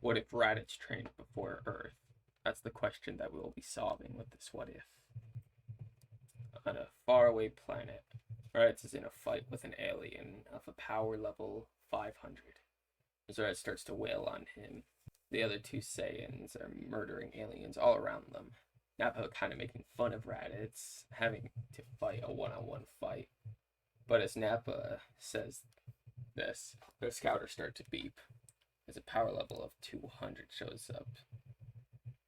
What if Raditz trained before Earth? That's the question that we'll be solving with this what if. On a faraway planet, Raditz is in a fight with an alien of a power level 500. As Raditz starts to wail on him, the other two Saiyans are murdering aliens all around them. Nappa kind of making fun of Raditz having to fight a one-on-one fight. But as Nappa says this, the scouters start to beep as a power level of 200 shows up.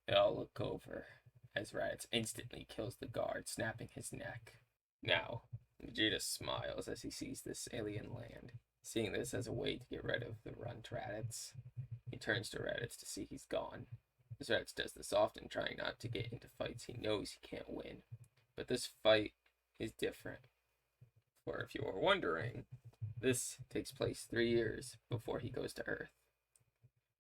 They all look over as Raditz instantly kills the guard, snapping his neck. Now, Vegeta smiles as he sees this alien land. Seeing this as a way to get rid of the runt Raditz, he turns to Raditz to see he's gone. As Raditz does this often, trying not to get into fights he knows he can't win. But this fight is different. For if you were wondering, this takes place 3 years before he goes to Earth.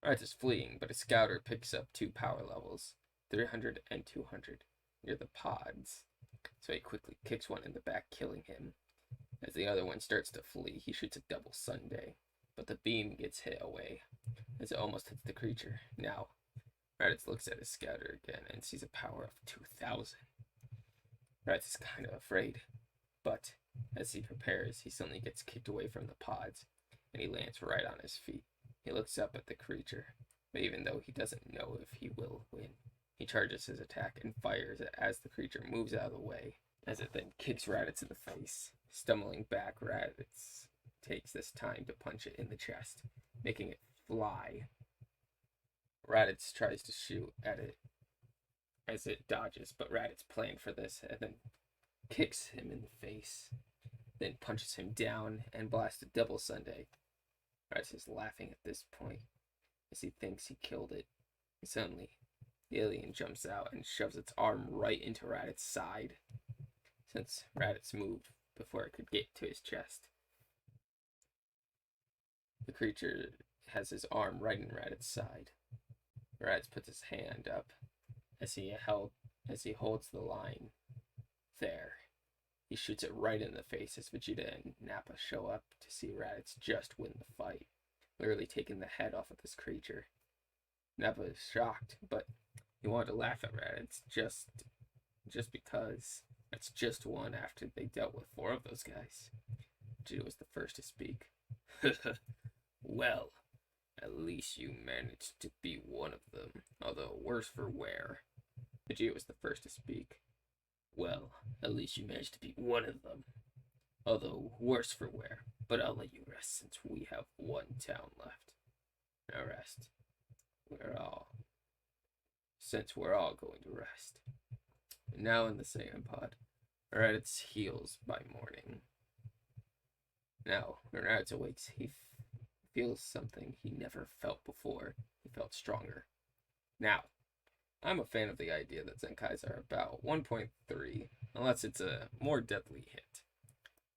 Raditz is fleeing, but a scouter picks up 2 power levels, 300 and 200, near the pods. So he quickly kicks one in the back, killing him. As the other one starts to flee, he shoots a double Sunday, but the beam gets hit away as it almost hits the creature. Now, Raditz looks at his scouter again and sees a power of 2,000. Raditz is kind of afraid, but as he prepares, he suddenly gets kicked away from the pods, and he lands right on his feet. He looks up at the creature, but even though he doesn't know if he will win, he charges his attack and fires it as the creature moves out of the way, as it then kicks Raditz in the face. Stumbling back, Raditz takes this time to punch it in the chest, making it fly. Raditz tries to shoot at it as it dodges, but Raditz planned for this and then kicks him in the face, then punches him down and blasts a double Sunday. Raditz is laughing at this point as he thinks he killed it. And suddenly, the alien jumps out and shoves its arm right into Raditz's side, since Raditz moved before it could get to his chest. The creature has his arm right in Raditz's side. Raditz puts his hand up as he holds the line there. He shoots it right in the face as Vegeta and Nappa show up to see Raditz just win the fight, literally taking the head off of this creature. Nappa is shocked, but he wanted to laugh at Raditz just because that's just one after they dealt with 4 of those guys. Vegeta was the first to speak. Well, at least you managed to be one of them, although worse for wear. Vegeta was the first to speak. Well, at least you managed to be one of them, although worse for wear. But I'll let you rest since we have 1 town left. Now rest. Since we're all going to rest. Now in the Saiyan pod, Raditz heals by morning. Now, when Raditz awakes, he feels something he never felt before. He felt stronger. Now, I'm a fan of the idea that Zenkais are about 1.3, unless it's a more deadly hit,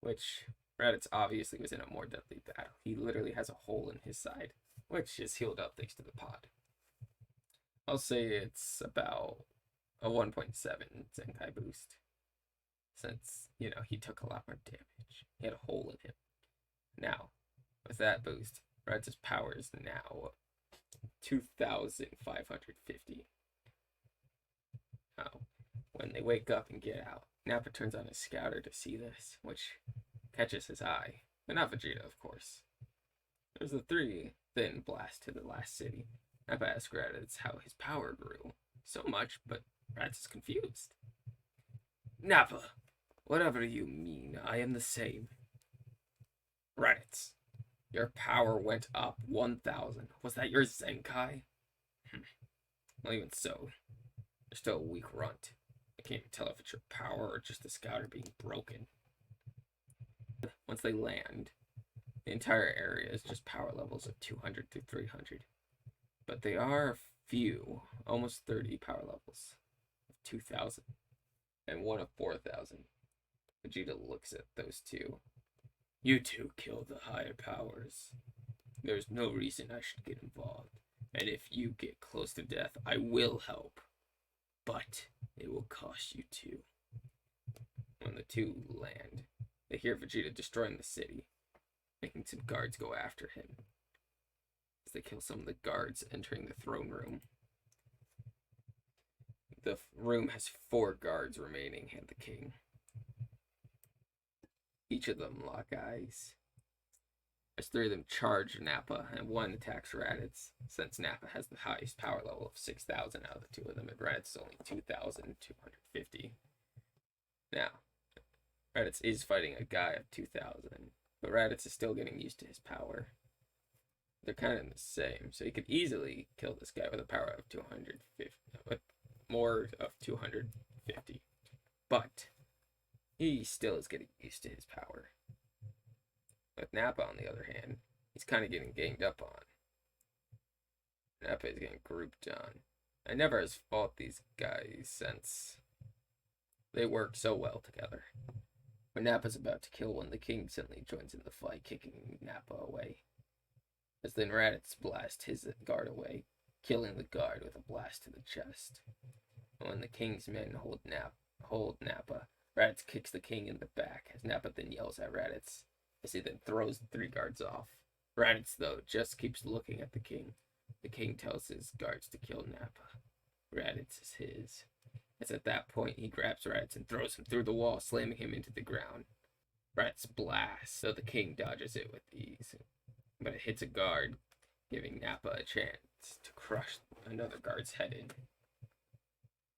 which Raditz obviously was in a more deadly battle. He literally has a hole in his side, which is healed up thanks to the pod. I'll say it's about a 1.7 Zenkai boost, since, he took a lot more damage. He had a hole in him. Now, with that boost, Raditz's power is now 2,550. Now, when they wake up and get out, Nappa turns on his scouter to see this, which catches his eye, but not Vegeta, of course. There's the 3 thin blast to the last city. Nappa asks Raditz how his power grew so much, but Raditz is confused. Nappa, whatever you mean, I am the same. Raditz, your power went up 1,000. Was that your Zenkai? Well, even so, you're still a weak runt. I can't even tell if it's your power or just the scouter being broken. Once they land, the entire area is just power levels of 200 to 300. But they are few, almost 30 power levels of 2,000 and one of 4,000. Vegeta looks at those 2. You 2 kill the higher powers. There's no reason I should get involved. And if you get close to death, I will help. But it will cost you 2. When the 2 land, they hear Vegeta destroying the city, making some guards go after him. as they kill some of the guards entering the throne room. The room has 4 guards remaining and the king. Each of them lock eyes, as 3 of them charge Nappa and 1 attacks Raditz, since Nappa has the highest power level of 6,000 out of the 2 of them, and Raditz is only 2,250. Now, Raditz is fighting a guy of 2,000, but Raditz is still getting used to his power. They're kind of the same, so he could easily kill this guy with a power of 250, with more of 250. But he still is getting used to his power. With Nappa, on the other hand, he's kind of getting ganged up on. Nappa is getting grouped on. I never has fought these guys since they work so well together. When Nappa's about to kill one, the king suddenly joins in the fight, kicking Nappa away. As then Raditz blasts his guard away, killing the guard with a blast to the chest. And when the king's men hold Nappa, Raditz kicks the king in the back, as Nappa then yells at Raditz, as he then throws the 3 guards off. Raditz, though, just keeps looking at the king. The king tells his guards to kill Nappa. Raditz is his. As at that point, he grabs Raditz and throws him through the wall, slamming him into the ground. Raditz blasts, so the king dodges it with ease, but it hits a guard, giving Nappa a chance to crush another guard's head in.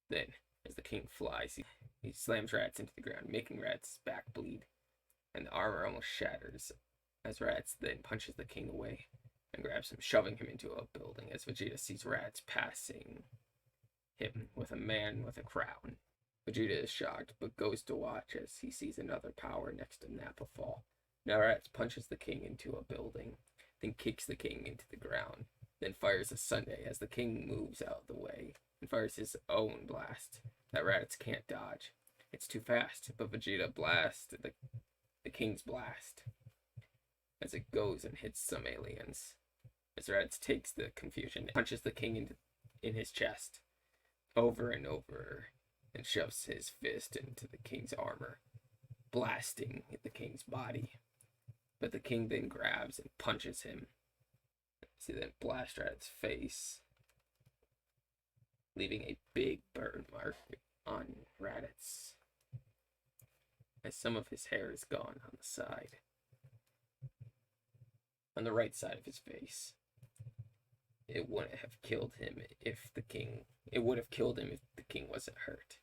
Then, as the king flies, he slams Raditz into the ground, making Raditz's back bleed, and the armor almost shatters, as Raditz then punches the king away and grabs him, shoving him into a building, as Vegeta sees Raditz passing him with a man with a crown. Vegeta is shocked, but goes to watch as he sees another power next to Nappa fall. Now Raditz punches the king into a building, then kicks the king into the ground, then fires a Sunday as the king moves out of the way, and fires his own blast that Raditz can't dodge. It's too fast, but Vegeta blasts the king's blast as it goes and hits some aliens. As Raditz takes the confusion, punches the king in his chest over and over, and shoves his fist into the king's armor, blasting the king's body. But the king then grabs and punches him. So he then blasts Raditz's face, leaving a big burn mark on Raditz, as some of his hair is gone on the side, on the right side of his face. It wouldn't have killed him if the king wasn't hurt.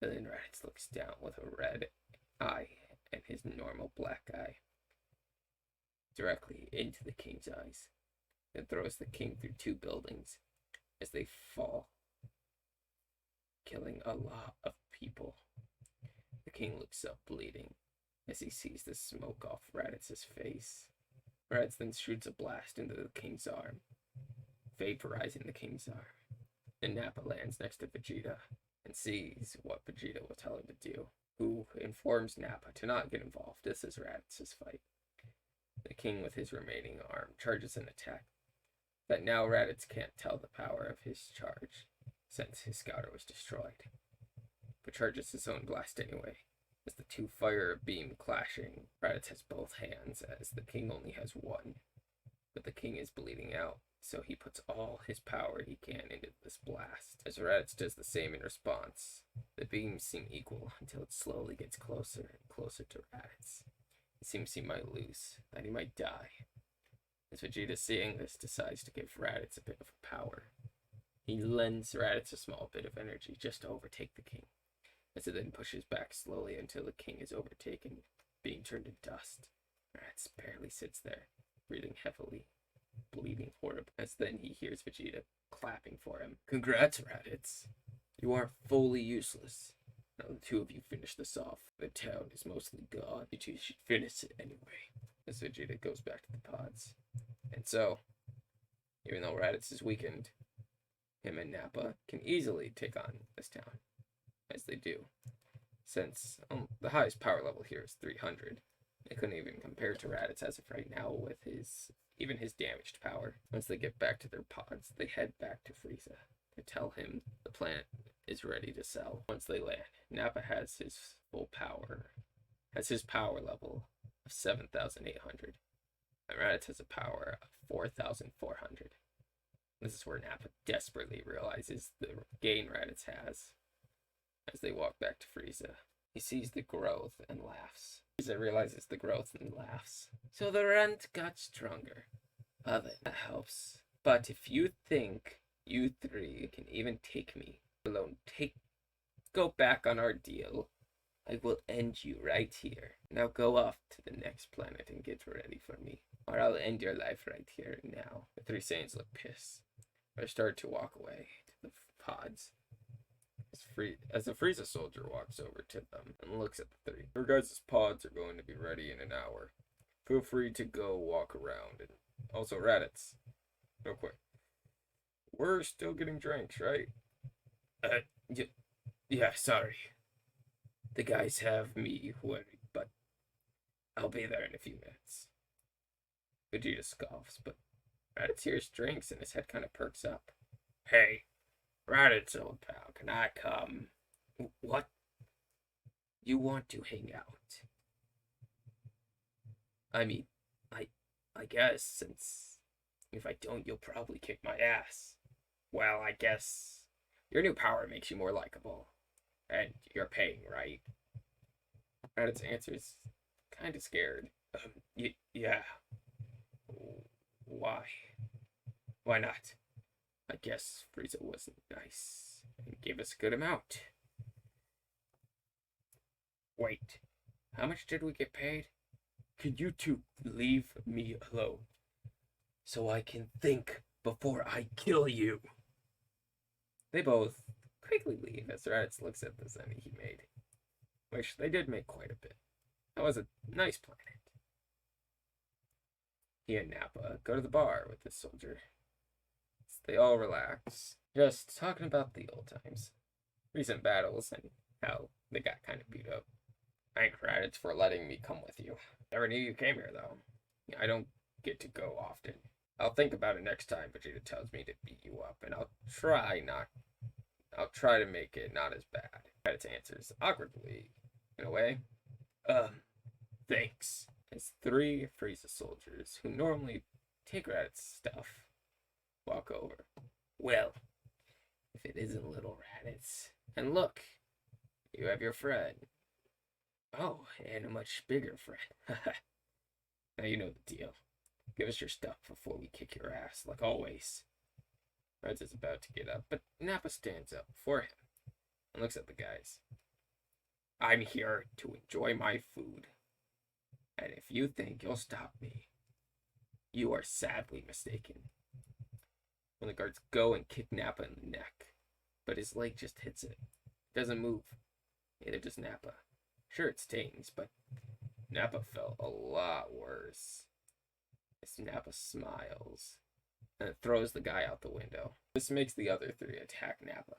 But then Raditz looks down with a red eye and his normal black eye directly into the king's eyes, and throws the king through 2 buildings as they fall, killing a lot of people. The king looks up bleeding as he sees the smoke off Raditz's face. Raditz then shoots a blast into the king's arm, vaporizing the king's arm. And Nappa lands next to Vegeta and sees what Vegeta will tell him to do, who informs Nappa to not get involved. This is Raditz's fight. The king, with his remaining arm, charges an attack that now Raditz can't tell the power of his charge, since his scouter was destroyed, but charges his own blast anyway. As the 2 fire a beam clashing, Raditz has both hands, as the king only has one, but the king is bleeding out, so he puts all his power he can into this blast. As Raditz does the same in response, the beams seem equal until it slowly gets closer and closer to Raditz. It seems he might lose, that he might die. As Vegeta, seeing this, decides to give Raditz a bit of power. He lends Raditz a small bit of energy just to overtake the king, as it then pushes back slowly until the king is overtaken, being turned to dust. Raditz barely sits there, breathing heavily, bleeding horribly, as then he hears Vegeta clapping for him. "Congrats, Raditz. You are fully useless. Now the 2 of you finish this off. The town is mostly gone. You 2 should finish it anyway." As Vegeta goes back to the pods. And so, even though Raditz is weakened, him and Nappa can easily take on this town, as they do, since the highest power level here is 300. They couldn't even compare to Raditz as of right now with even his damaged power. Once they get back to their pods, they head back to Frieza to tell him the planet is ready to sell. Once they land, Nappa has his power level of 7,800. And Raditz has a power of 4,400. This is where Nappa desperately realizes the gain Raditz has. As they walk back to Frieza, he sees the growth and laughs. Frieza realizes the growth and laughs. So the rent got stronger. Well then, that helps. But if you think you three can even take me alone, go back on our deal, I will end you right here. Now go off to the next planet and get ready for me, or I'll end your life right here and now. The three Saiyans look pissed. They start to walk away to the pods. As the Frieza soldier walks over to them and looks at the three. Your guys' pods are going to be ready in an hour. Feel free to go walk around. And also Raditz, real quick. We're still getting drinks, right? Yeah, sorry. The guys have me worried, but I'll be there in a few minutes. Vegeta scoffs, but Raditz hears drinks and his head kind of perks up. Hey, Raditz, old pal, can I come? What? You want to hang out? I mean, I guess, since if I don't, you'll probably kick my ass. Well, I guess your new power makes you more likable. And you're paying, right? Raditz answers, kind of scared. Yeah. Why? Why not? I guess Frieza wasn't nice and gave us a good amount. Wait, how much did we get paid? Could you two leave me alone so I can think before I kill you? They both quickly leave as Raditz looks at the Zenny he made, which they did make quite a bit. That was a nice planet. He and Nappa go to the bar with the soldier. They all relax, just talking about the old times, recent battles, and how they got kind of beat up. Thank Raditz for letting me come with you. Never knew you came here, though. I don't get to go often. I'll think about it next time Vegeta tells me to beat you up, and I'll try to make it not as bad. Raditz answers awkwardly, in a way. Thanks. As three Frieza soldiers, who normally take Raditz's stuff, walk over. Well, if it isn't little Raditz. And look, you have your friend. Oh, and a much bigger friend. Now you know the deal. Give us your stuff before we kick your ass, like always. Raditz is about to get up, but Nappa stands up before him and looks at the guys. I'm here to enjoy my food. And if you think you'll stop me, you are sadly mistaken. When the guards go and kick Nappa in the neck, but his leg just hits it. It doesn't move. Neither does Nappa. Sure, it stings, but Nappa felt a lot worse. As Nappa smiles and throws the guy out the window. This makes the other three attack Nappa,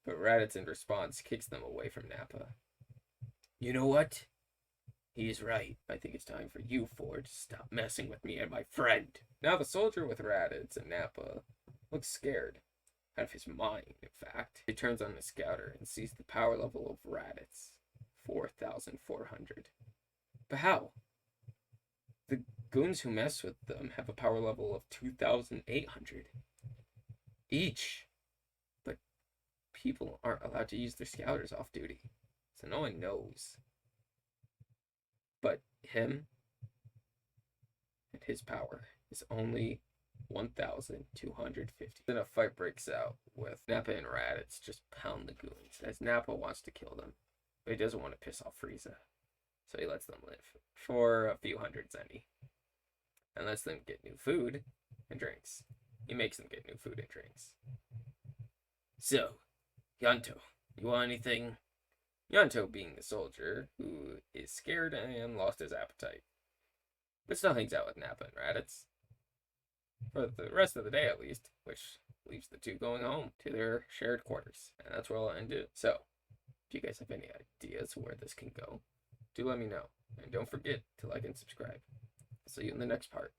but Raditz in response kicks them away from Nappa. You know what? He's right. I think it's time for you four to stop messing with me and my friend. Now the soldier with Raditz and Nappa looks scared. Out of his mind, in fact. He turns on the scouter and sees the power level of Raditz. 4,400. But how? The goons who mess with them have a power level of 2,800 each. But people aren't allowed to use their scouters off duty, so no one knows. But him and his power is only 1,250. Then a fight breaks out with Nappa and Raditz just pound the goons as Nappa wants to kill them, but he doesn't want to piss off Frieza, so he lets them live for a few hundred zenny and lets them get new food and drinks. He makes them get new food and drinks. So, Yanto, you want anything? Yanto being the soldier who is scared and lost his appetite, but still hangs out with Nappa and Raditz for the rest of the day at least, which leaves the two going home to their shared quarters, and that's where I'll end it. So, if you guys have any ideas where this can go, do let me know, and don't forget to like and subscribe. I'll see you in the next part.